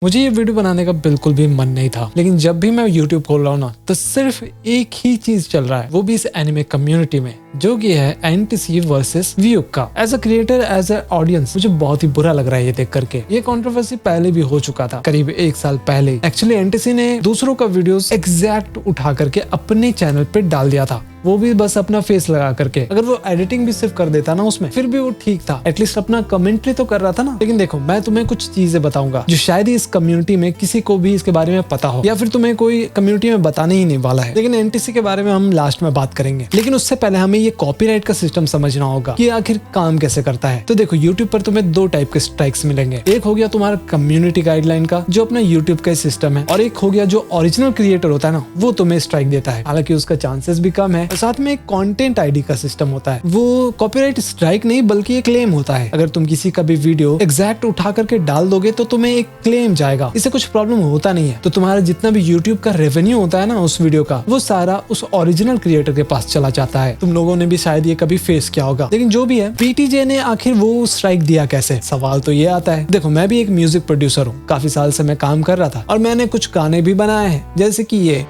मुझे ये वीडियो बनाने का बिल्कुल भी मन नहीं था, लेकिन जब भी मैं YouTube खोल रहा हूँ ना, तो सिर्फ एक ही चीज चल रहा है, वो भी इस एनिमे कम्युनिटी में, जो कि है NTC वर्सेस व्यूक का। As a creator, as a audience, मुझे बहुत ही बुरा लग रहा है ये देख करके। ये कंट्रोवर्सी पहले भी हो चुका था, करीब 1 साल पहले। एक्चुअली NTC ने दूसरों का वीडियोस एग्जैक्ट उठा करके अपने चैनल पे डाल दिया था, वो भी बस अपना फेस लगा करके। अगर वो एडिटिंग भी सिर्फ कर देता ना उसमें, फिर भी वो ठीक था, एटलीस्ट अपना कमेंट्री तो कर रहा था ना। लेकिन देखो, मैं तुम्हें कुछ चीजें बताऊंगा जो शायद ही इस कम्युनिटी में किसी को भी इसके बारे में पता हो, या फिर तुम्हें कोई कम्युनिटी में बताने ही नहीं वाला है। लेकिन NTC के बारे में हम लास्ट में बात करेंगे। लेकिन उससे पहले हमें ये कॉपीराइट का सिस्टम समझना होगा कि आखिर काम कैसे करता है। तो देखो, यूट्यूब पर तुम्हें 2 टाइप के स्ट्राइक्स मिलेंगे। एक हो गया तुम्हारा कम्युनिटी गाइडलाइन का, जो अपना यूट्यूब का सिस्टम है, और एक हो गया जो ओरिजिनल क्रिएटर होता है ना, वो तुम्हें स्ट्राइक देता है। हालांकि उसका चांसेस भी कम है। और साथ में एक कंटेंट आईडी का सिस्टम होता है, वो कॉपीराइट स्ट्राइक नहीं बल्कि एक क्लेम होता है। अगर तुम किसी का भी वीडियो एग्जैक्ट उठा करके डाल दोगे तो तुम्हें एक क्लेम जाएगा। इससे कुछ प्रॉब्लम होता नहीं है। तो तुम्हारा जितना भी यूट्यूब का रेवेन्यू होता है ना उस वीडियो का, वो सारा उस ओरिजिनल क्रिएटर के पास चला जाता है। तुम लोगों ने भी शायद ये कभी फेस किया होगा। लेकिन जो भी है, PTJ ने आखिर वो स्ट्राइक दिया कैसे? सवाल तो ये आता है। देखो, मैं भी एक म्यूजिक प्रोड्यूसर हूँ, काफी साल से मैं काम कर रहा था, और मैंने कुछ गाने भी बनाए हैं, जैसे कि ये,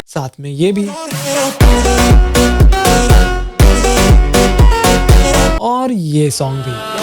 साथ में ये भी, और ये सॉन्ग भी।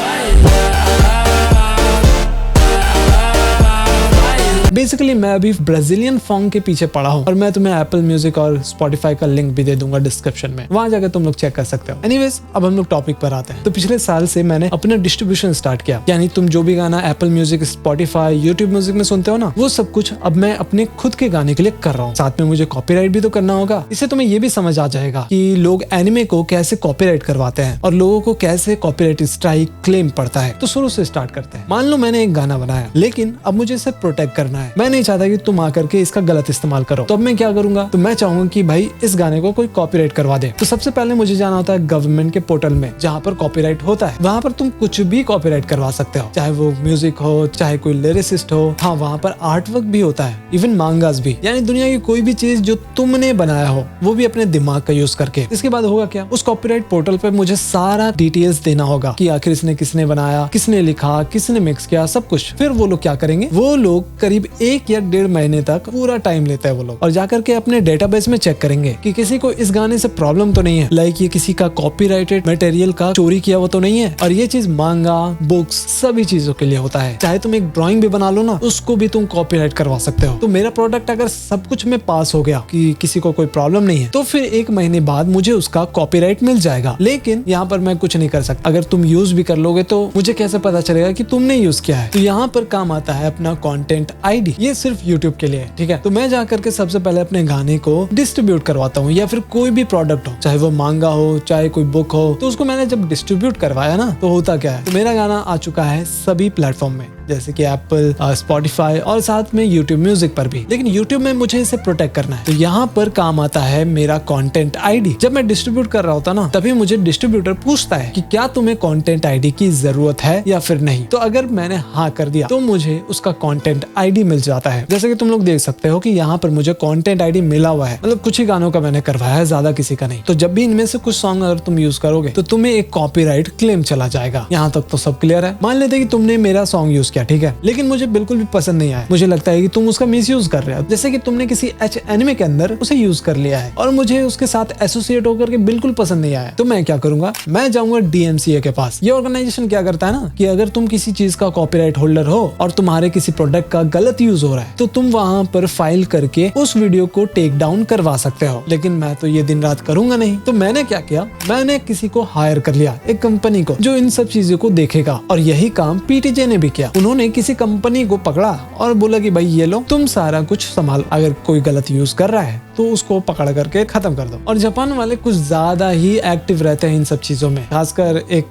बेसिकली मैं अभी ब्राजीलियन फॉन्ग के पीछे पड़ा हूँ, और मैं तुम्हें एप्पल म्यूजिक और स्पॉटिफाई का लिंक भी दे दूंगा डिस्क्रिप्शन में, वहां जाकर तुम लोग चेक कर सकते हो। एनीवेज, अब हम लोग टॉपिक पर आते हैं। तो पिछले साल से मैंने अपना डिस्ट्रीब्यूशन स्टार्ट किया, यानी तुम जो भी गाना Apple music, Spotify, YouTube music में सुनते हो ना, वो सब कुछ अब मैं अपने खुद के गाने के लिए कर रहा हूँ। साथ में मुझे कॉपीराइट भी तो करना होगा। इससे तुम्हें ये भी समझ आ जाएगा कि लोग एनिमे को कैसे कॉपीराइट करवाते हैं, और लोगों को कैसे कॉपीराइट स्ट्राइक क्लेम पड़ता है। तो शुरू से स्टार्ट करते हैं। मान लो मैंने एक गाना बनाया, लेकिन अब मुझे इसे प्रोटेक्ट करना है। मैं नहीं चाहता कि तुम आकर के इसका गलत इस्तेमाल करो। तो अब मैं क्या करूंगा? तो मैं चाहूंगा कि भाई इस गाने को कोई कॉपीराइट करवा दे। तो सबसे पहले मुझे जाना होता है गवर्नमेंट के पोर्टल में, जहाँ पर कॉपीराइट होता है। वहाँ पर तुम कुछ भी कॉपीराइट करवा सकते हो, चाहे वो म्यूजिक हो, चाहे कोई लिरिसिस्ट हो। हाँ, वहाँ पर आर्ट वर्क भी होता है, इवन मांगास भी, यानी दुनिया की कोई भी चीज जो तुमने बनाया हो, वो भी अपने दिमाग का यूज करके। इसके बाद होगा क्या? उस कॉपीराइट पोर्टल पर मुझे सारा डिटेल्स देना होगा कि आखिर इसने किसने बनाया, किसने लिखा, किसने मिक्स किया, सब कुछ। फिर वो लोग क्या करेंगे? वो लोग करीब 1 या 1.5 महीने तक पूरा टाइम लेता है वो लोग, और जाकर के अपने डेटाबेस में चेक करेंगे कि किसी को इस गाने से प्रॉब्लम तो नहीं है, लाइक ये किसी का कॉपीराइटेड मटेरियल का चोरी किया वो तो नहीं है। और ये चीज मांगा, बुक्स, सभी चीजों के लिए होता है। चाहे तुम एक ड्राइंग भी बना लो ना, उसको भी तुम कॉपीराइट करवा सकते हो। तो मेरा प्रोडक्ट अगर सब कुछ में पास हो गया कि किसी को कोई प्रॉब्लम नहीं है, तो फिर 1 महीने बाद मुझे उसका कॉपीराइट मिल जाएगा। लेकिन यहाँ पर मैं कुछ नहीं कर सकता। अगर तुम यूज भी कर लोगे तो मुझे कैसे पता चलेगा कि तुमने यूज किया है? तो यहाँ पर काम आता है अपना कंटेंट आईडी। ये सिर्फ यूट्यूब के लिए है, ठीक है? तो मैं जाकर के सबसे पहले अपने गाने को डिस्ट्रीब्यूट करवाता हूँ, या फिर कोई भी प्रोडक्ट हो, चाहे वो मांगा हो, चाहे कोई बुक हो। तो उसको मैंने जब डिस्ट्रीब्यूट करवाया ना, तो होता क्या है? तो मेरा गाना आ चुका है सभी प्लेटफॉर्म में, जैसे कि एप्पल, स्पॉटिफाई, और साथ में यूट्यूब म्यूजिक पर भी। लेकिन यूट्यूब में मुझे इसे प्रोटेक्ट करना है, तो यहाँ पर काम आता है मेरा कंटेंट आईडी। जब मैं डिस्ट्रीब्यूट कर रहा होता ना, तभी मुझे डिस्ट्रीब्यूटर पूछता है कि क्या तुम्हें कंटेंट आईडी की जरूरत है या फिर नहीं। तो अगर मैंने हाँ कर दिया, तो मुझे उसका कंटेंट आईडी मिल जाता है। जैसे कि तुम लोग देख सकते हो कि यहाँ पर मुझे कंटेंट आईडी मिला हुआ है, मतलब कुछ ही गानों का मैंने करवाया है, ज्यादा किसी का नहीं। तो जब भी इनमें से कुछ सॉन्ग अगर तुम यूज करोगे, तो तुम्हें एक कॉपीराइट क्लेम चला जाएगा। यहाँ तक तो सब क्लियर है। मान लेते कि तुमने मेरा सॉन्ग यूज किया, ठीक है, लेकिन मुझे बिल्कुल भी पसंद नहीं आया। मुझे लगता है कि तुम उसका मिसयूज कर रहे हो, जैसे कि तुमने किसी एनिमे के अंदर उसे यूज कर लिया है, और मुझे उसके साथ एसोसिएट होकर के बिल्कुल पसंद नहीं आया। तो मैं क्या करूंगा? मैं जाऊंगा DMCA के पास। ये ऑर्गेनाइजेशन क्या करता है ना, कि अगर तुम किसी चीज का कॉपीराइट होल्डर हो और तुम्हारे किसी प्रोडक्ट का गलत यूज हो रहा है, तो तुम वहां पर फाइल करके उस वीडियो को टेक डाउन करवा सकते हो। लेकिन मैं तो ये दिन रात करूंगा नहीं। तो मैंने क्या किया? मैंने किसी को हायर कर लिया, एक कंपनी को, जो इन सब चीजों को देखेगा। और यही काम PTJ ने भी किया। उन्होंने किसी कंपनी को पकड़ा और बोला कि भाई ये लो, तुम सारा कुछ संभाल, अगर कोई गलत यूज कर रहा है तो उसको पकड़ करके खत्म कर दो। और जापान वाले कुछ ज्यादा ही एक्टिव रहते हैं इन सब चीजों में। खासकर एक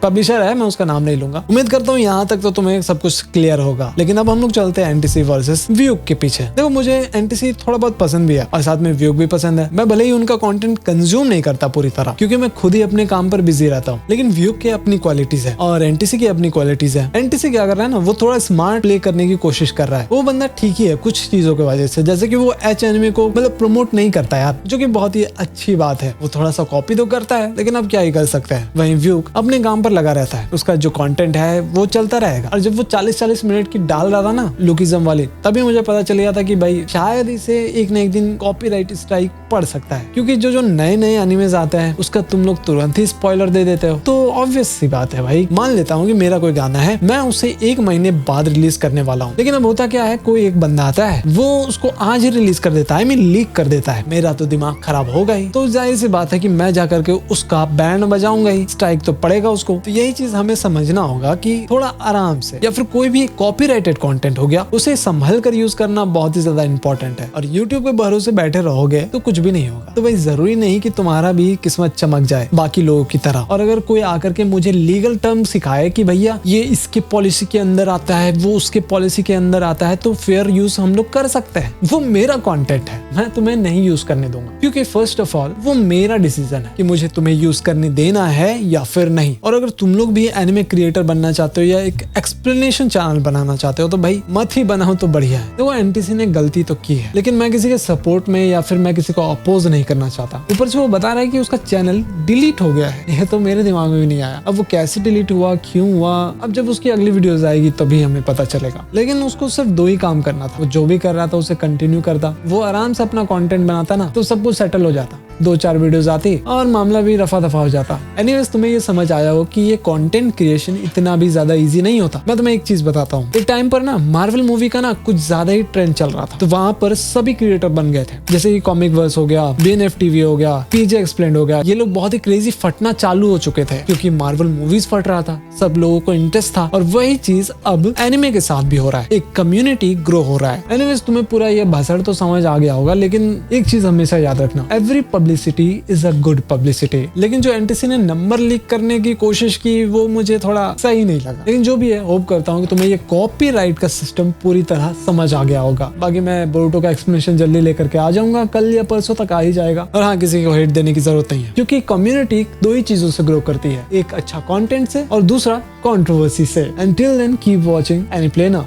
पब्लिशर है, मैं उसका नाम नहीं लूंगा। उम्मीद करता हूँ यहाँ तक तो तुम्हें सब कुछ क्लियर होगा। लेकिन अब हम लोग चलते हैं NTC वर्सेस व्यूक के पीछे। देखो, मुझे NTC थोड़ा बहुत पसंद भी है, और साथ में व्यूक भी पसंद है। मैं भले ही उनका कंटेंट कंज्यूम नहीं करता पूरी तरह, क्योंकि मैं खुद ही अपने काम पर बिजी रहता हूँ। लेकिन व्यूक की अपनी क्वालिटीज है और NTC की अपनी क्वालिटीज है। NTC क्या कर रहा है ना, वो थोड़ा स्मार्ट प्ले करने की कोशिश कर रहा है। वो बंदा ठीक ही है कुछ चीजों की वजह से, जैसे कि वो एनिमे को मतलब प्रमोट नहीं करता यार, जो कि बहुत ही अच्छी बात है। वो थोड़ा सा कॉपी तो करता है, लेकिन अब क्या ही कर सकते हैं। वहीं व्यूक अपने काम पर लगा रहता है, उसका जो कंटेंट है वो चलता रहेगा। और जब वो 40-40 मिनट की डाल रहा था ना लुकिज्म वाली, तभी मुझे पता चल गया था कि भाई शायद इसे एक न एक दिन कॉपीराइट स्ट्राइक पड़ सकता है, क्योंकि जो नए नए एनिमेज आते हैं उसका तुम लोग तुरंत ही स्पॉइलर दे देते हो। तो ऑब्वियस सी बात है भाई, मान लेता हूँ कि मेरा कोई गाना है, मैं उसे 1 महीने बाद रिलीज करने वाला हूँ, लेकिन अब होता क्या है, कोई एक बंदा आता है वो उसको आज ही रिलीज कर देता है, आई मीन लीक कर देता है। मेरा तो दिमाग खराब होगा ही, तो जाहिर सी बात है कि मैं जाकर के उसका बैंड बजाऊंगा ही, स्ट्राइक तो पड़ेगा उसको। तो यही चीज हमें समझना होगा कि थोड़ा आराम से, या फिर कोई भी कॉपीराइटेड कंटेंट हो गया उसे संभल कर यूज करना बहुत ही ज्यादा इंपॉर्टेंट है। और यूट्यूब पे भरोसे बैठे रहोगे तो कुछ भी नहीं होगा। तो भाई जरूरी नहीं कि तुम्हारा भी किस्मत चमक जाए बाकी लोगों की तरह। और अगर कोई आकर के मुझे लीगल टर्म सिखाए कि भैया ये इसके पॉलिसी के अंदर आता है, वो उसके पॉलिसी के अंदर आता है, तो फेयर यूज हम लोग कर सकते हैं। वो मेरा कंटेंट है, मैं तुम्हें नहीं यूज करने दूंगा, क्योंकि फर्स्ट ऑफ ऑल वो मेरा डिसीजन है कि मुझे तुम्हें यूज करने देना है या फिर नहीं। और अगर तुम लोग भी एनिमे क्रिएटर बनना चाहते हो या एक एक्सप्लेनेशन चैनल बनाना चाहते हो तो भाई मत ही बनाओ तो बढ़िया है। तो वो एनटीसी ने गलती तो की है, लेकिन मैं किसी के सपोर्ट में या फिर मैं किसी को अपोज नहीं करना चाहता। ऊपर से वो बता रहा है कि उसका चैनल डिलीट हो गया है, यह तो मेरे दिमाग में भी नहीं आया। अब वो कैसे डिलीट हुआ, क्यों हुआ, अब जब उसकी अगली वीडियोस आएगी तभी हमें पता चलेगा। लेकिन उसको सिर्फ 2 ही काम करना था, वो जो भी कर रहा था उसे कंटिन्यू करता, वो आराम से अपना कंटेंट बनाता ना, तो सब कुछ सेटल हो जाता, 2-4 वीडियोस आती और मामला भी रफा दफा हो जाता। एनीवेज, तुम्हें ये समझ आया हो कि ये कंटेंट क्रिएशन इतना भी ज्यादा इजी नहीं होता। मैं तुम्हें एक चीज बताता हूँ, एक टाइम पर ना मार्वल मूवी का ना कुछ ज्यादा ही ट्रेंड चल रहा था, तो वहाँ पर सभी क्रिएटर बन गए थे, जैसे कि कॉमिक वर्स हो गया, BNF TV हो गया, PJ एक्सप्लेन्ड हो गया। ये लोग बहुत ही क्रेजी फटना चालू हो चुके थे, क्योंकि मार्वल मूवीज फट रहा था, सब लोगों को इंटरेस्ट था। और वही चीज अब एनिमे के साथ भी हो रहा है, एक कम्युनिटी ग्रो हो रहा है। एनीवेज, तुम्हें पूरा ये भसड़ तो समझ आ गया होगा, लेकिन एक चीज हमेशा याद रखना, every publicity is a good publicity. लेकिन जो एनटीसी ने नंबर लीक करने की कोशिश की वो मुझे थोड़ा सही नहीं लगा। लेकिन जो भी है, होप करता हूँ कि तुम्हें ये कॉपीराइट का सिस्टम पूरी तरह समझ आ गया होगा। बाकी मैं बोरुटो का एक्सप्लेनेशन जल्दी लेकर के आ जाऊंगा, कल या परसों तक आ ही जाएगा। और हाँ, किसी को हेट देने की जरूरत नहीं है, क्योंकि कम्युनिटी 2 ही चीजों से ग्रो करती है, एक अच्छा कंटेंट से और दूसरा कंट्रोवर्सी से। Until then, keep watching Anyplay now.